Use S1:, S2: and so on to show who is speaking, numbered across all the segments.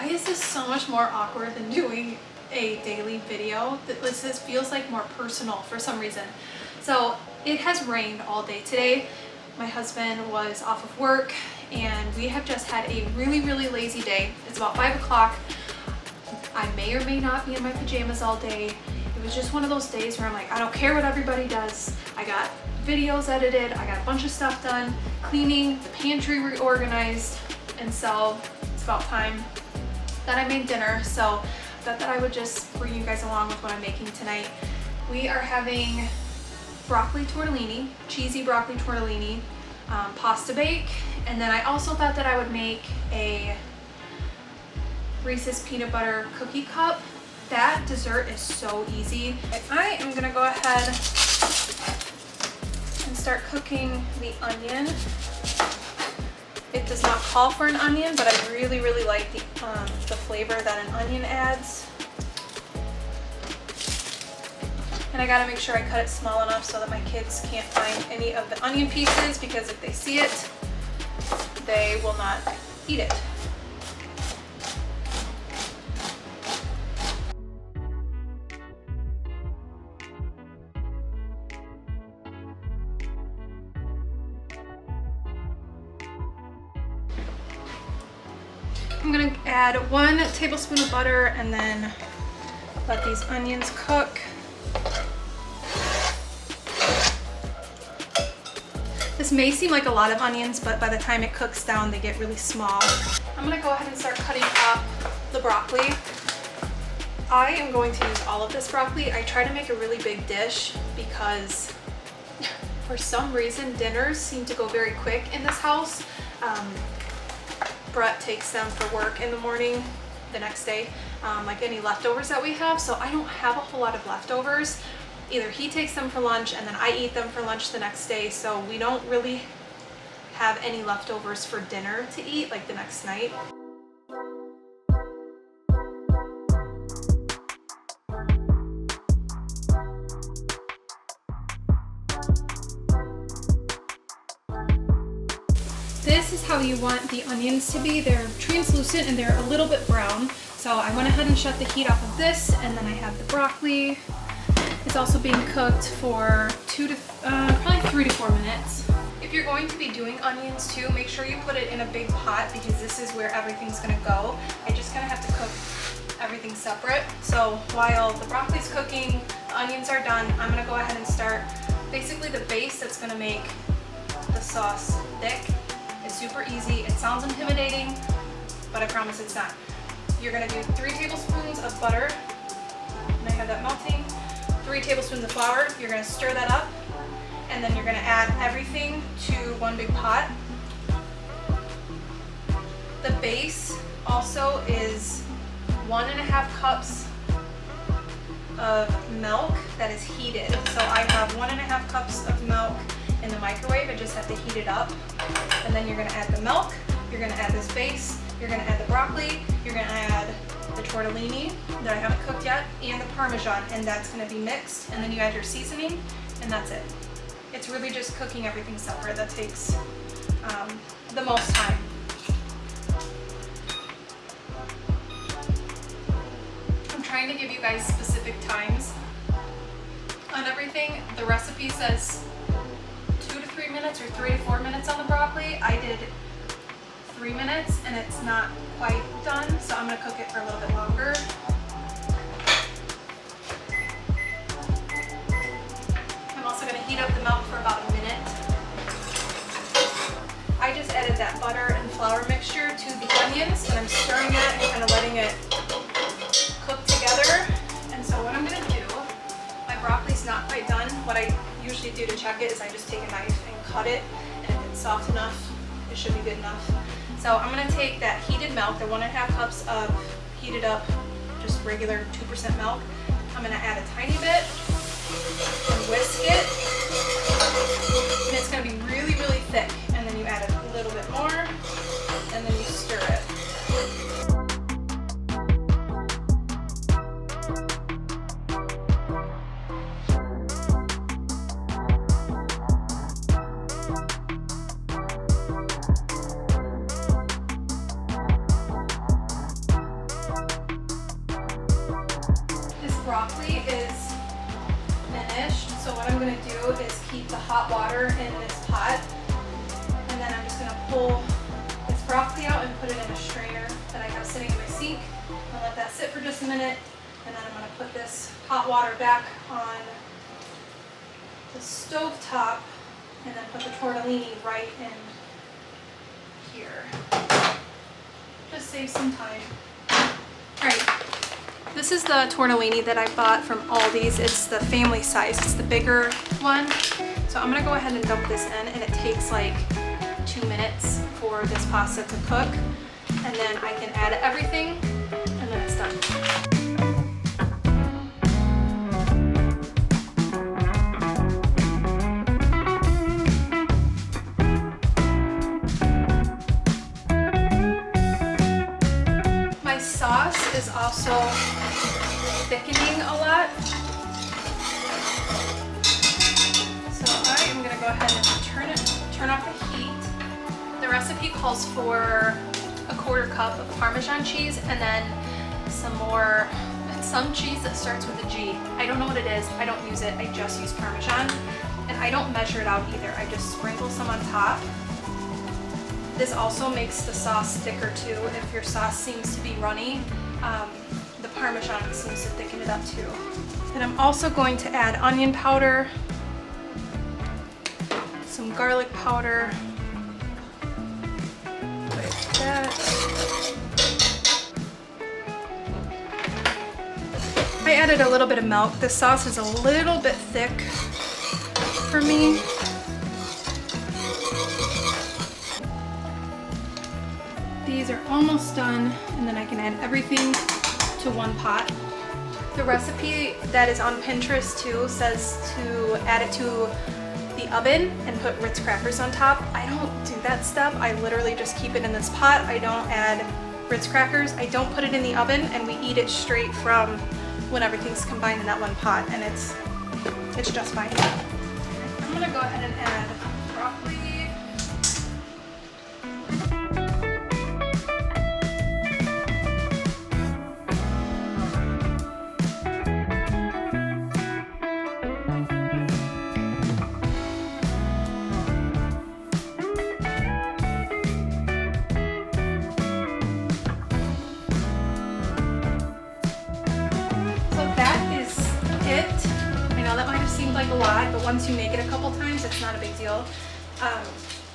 S1: Why is this so much more awkward than doing a daily video? This feels like more personal for some reason. So it has rained all day today. My husband was off of work and we have just had a really lazy day. It's about 5 o'clock. I may or may not be in my pajamas all day. It was just one of those days where I'm like, I don't care what everybody does. I got videos edited, I got a bunch of stuff done, cleaning, the pantry reorganized, and so it's about time that I made dinner. So I thought that I would just bring you guys along with what I'm making tonight. We are having broccoli tortellini, cheesy broccoli tortellini, pasta bake, and then I also thought that I would make a Reese's peanut butter cookie cup. That dessert is so easy. I am gonna go ahead and start cooking the onion. It does not call for an onion, but I really like the flavor that an onion adds. And I gotta make sure I cut it small enough so that my kids can't find any of the onion pieces, because if they see it, they will not eat it. I'm gonna add 1 tablespoon of butter and then let these onions cook. This may seem like a lot of onions, but by the time it cooks down, they get really small. I'm gonna go ahead and start cutting up the broccoli. I am going to use all of this broccoli. I try to make a really big dish because for some reason dinners seem to go very quick in this house. Brett takes them for work in the morning the next day, like any leftovers that we have, so I don't have a whole lot of leftovers. Either he takes them for lunch and then I eat them for lunch the next day, so we don't really have any leftovers for dinner to eat like the next night. This is how you want the onions to be. They're translucent and they're a little bit brown. So I went ahead and shut the heat off of this, and then I have the broccoli. It's also being cooked for probably 3 to 4 minutes. If you're going to be doing onions too, make sure you put it in a big pot because this is where everything's gonna go. I just kind of have to cook everything separate. So while the broccoli's cooking, the onions are done, I'm gonna go ahead and start basically the base that's gonna make the sauce thick. It's super easy. It sounds intimidating, but I promise it's not. You're gonna do 3 tablespoons of butter, and I have that melting. 3 tablespoons of flour. You're gonna stir that up, and then you're gonna add everything to one big pot. The base also is 1.5 cups of milk that is heated. So I have 1.5 cups of milk in the microwave. I just have to heat it up. And then you're gonna add the milk, you're gonna add this base, you're gonna add the broccoli, you're gonna add the tortellini that I haven't cooked yet, and the Parmesan, and that's gonna be mixed. And then you add your seasoning, and that's it. It's really just cooking everything separate that takes the most time. I'm trying to give you guys specific times on everything. The recipe says 2 to 3 minutes or 3 to 4 minutes on the broccoli. I did 3 minutes and it's not quite done, so I'm gonna cook it for a little bit longer. I'm also gonna heat up the milk for about a minute. I just added that butter and flour mixture to the onions, and I'm stirring it and kind of letting it cook together. And so what I'm gonna do, my broccoli's not quite done. What I usually do to check it is I just take a knife and cut it, and if it's soft enough, it should be good enough. So I'm gonna take that heated milk, the 1.5 cups of heated up, just regular 2% milk. I'm gonna add a tiny bit and whisk it. And it's gonna be really thick. And then you add a little bit more, and then you stir it. broccoli is finished. So what I'm gonna do is keep the hot water in this pot, and then I'm just gonna pull this broccoli out and put it in a strainer that I have sitting in my sink. I'll let that sit for just a minute, and then I'm gonna put this hot water back on the stove top, and then put the tortellini right in here. Just save some time. All right, this is the tortellini that I bought from Aldi's. It's the family size, it's the bigger one. So I'm gonna go ahead and dump this in, and it takes like 2 minutes for this pasta to cook. And then I can add everything, and then it's done. Sauce is also thickening a lot. So I am gonna go ahead and turn off the heat. The recipe calls for a 1/4 cup of Parmesan cheese and then some cheese that starts with a G. I don't know what it is, I don't use it, I just use Parmesan. And I don't measure it out either, I just sprinkle some on top. This also makes the sauce thicker too. If your sauce seems to be runny, the Parmesan seems to thicken it up too. And I'm also going to add onion powder, some garlic powder, like that. I added a little bit of milk. This sauce is a little bit thick for me. These are almost done, and then I can add everything to one pot. The recipe that is on Pinterest too says to add it to the oven and put Ritz crackers on top. I don't do that step. I literally just keep it in this pot. I don't add Ritz crackers. I don't put it in the oven, and we eat it straight from when everything's combined in that one pot, and it's just fine. I'm gonna go ahead and add broccoli. Like a lot, but once you make it a couple times, it's not a big deal.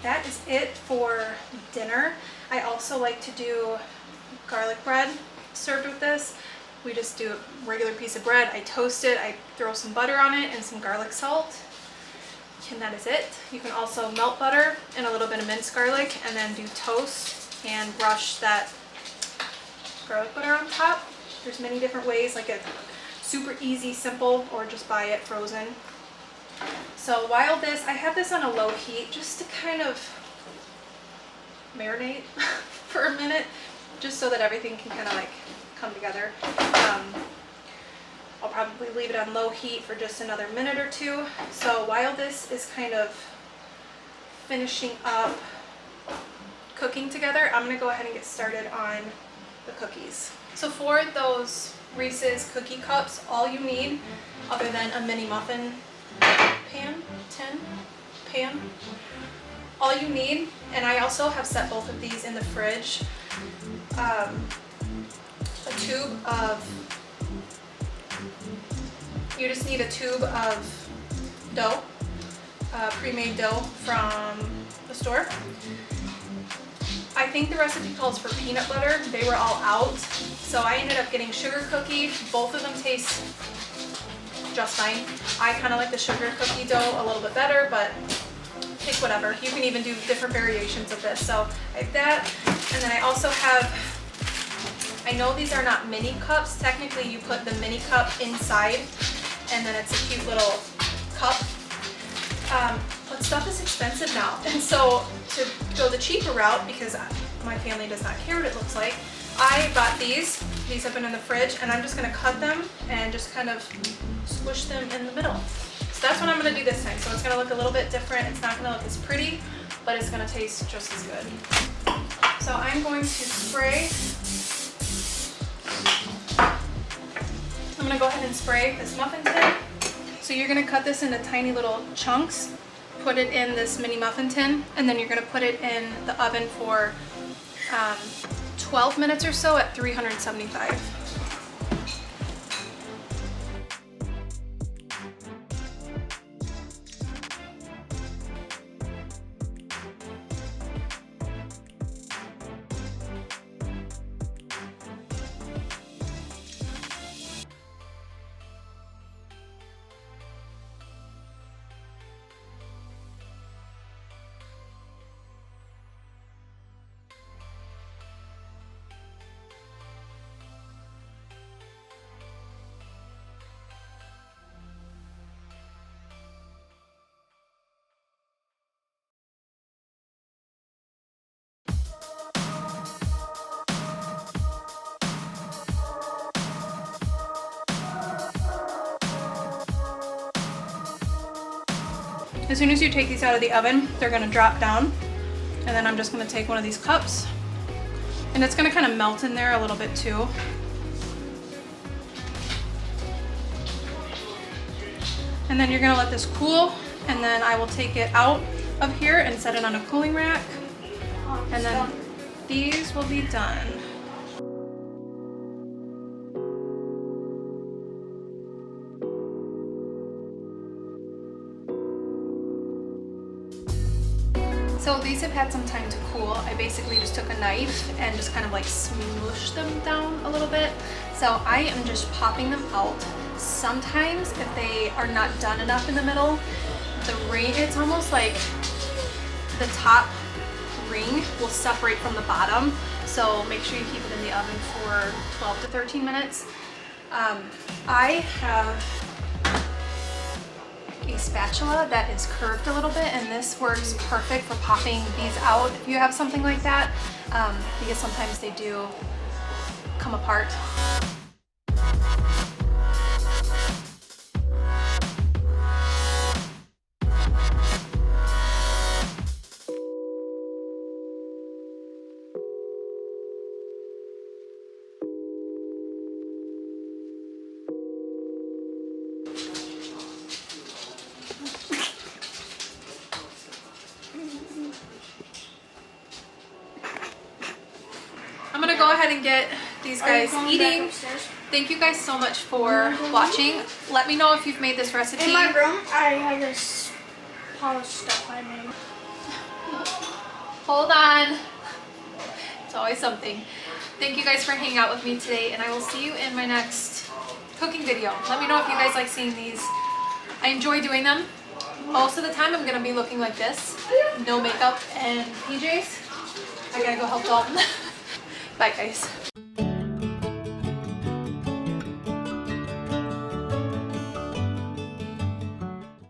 S1: That is it for dinner. I also like to do garlic bread served with this. We just do a regular piece of bread. I toast it, I throw some butter on it and some garlic salt, and that is it. You can also melt butter and a little bit of minced garlic and then do toast and brush that garlic butter on top. There's many different ways, like a super easy, simple, or just buy it frozen. So while I have this on a low heat just to kind of marinate for a minute, just so that everything can kind of like come together. I'll probably leave it on low heat for just another minute or two. So while this is kind of finishing up cooking together, I'm gonna go ahead and get started on the cookies. So for those Reese's cookie cups, all you need, other than a mini muffin pan, all you need, and I also have set both of these in the fridge, a tube of, you just need a tube of dough, pre-made dough from the store. I think the recipe calls for peanut butter. They were all out, so I ended up getting sugar cookie. Both of them taste just fine. I kind of like the sugar cookie dough a little bit better, but pick whatever. You can even do different variations of this. So I have that, and then I also have, I know these are not mini cups. Technically, you put the mini cup inside, and then it's a cute little cup. But stuff is expensive now, and so to go the cheaper route, because my family does not care what it looks like, I bought these. These have been in the fridge, and I'm just gonna cut them and just kind of squish them in the middle. So that's what I'm gonna do this time. So it's gonna look a little bit different. It's not gonna look as pretty, but it's gonna taste just as good. So I'm going to spray. I'm gonna go ahead and spray this muffin tin. So you're gonna cut this into tiny little chunks, put it in this mini muffin tin, and then you're gonna put it in the oven for 12 minutes or so at 375. As soon as you take these out of the oven, they're gonna drop down. And then I'm just gonna take one of these cups, and it's gonna kind of melt in there a little bit too. And then you're gonna let this cool, and then I will take it out of here and set it on a cooling rack. And then these will be done. So these have had some time to cool. I basically just took a knife and just kind of like smooshed them down a little bit. So I am just popping them out. Sometimes if they are not done enough in the middle, the ring, it's almost like the top ring will separate from the bottom. So make sure you keep it in the oven for 12 to 13 minutes. I have a spatula that is curved a little bit, and this works perfect for popping these out if you have something like that, because sometimes they do come apart. I'm gonna go ahead and get these guys eating. Thank you guys so much for watching. Let me know if you've made this recipe.
S2: In my room, I have this polished stuff I made.
S1: Hold on. It's always something. Thank you guys for hanging out with me today, and I will see you in my next cooking video. Let me know if you guys like seeing these. I enjoy doing them. Most of the time I'm gonna be looking like this. No makeup and PJs. I gotta go help Dalton. Bye guys.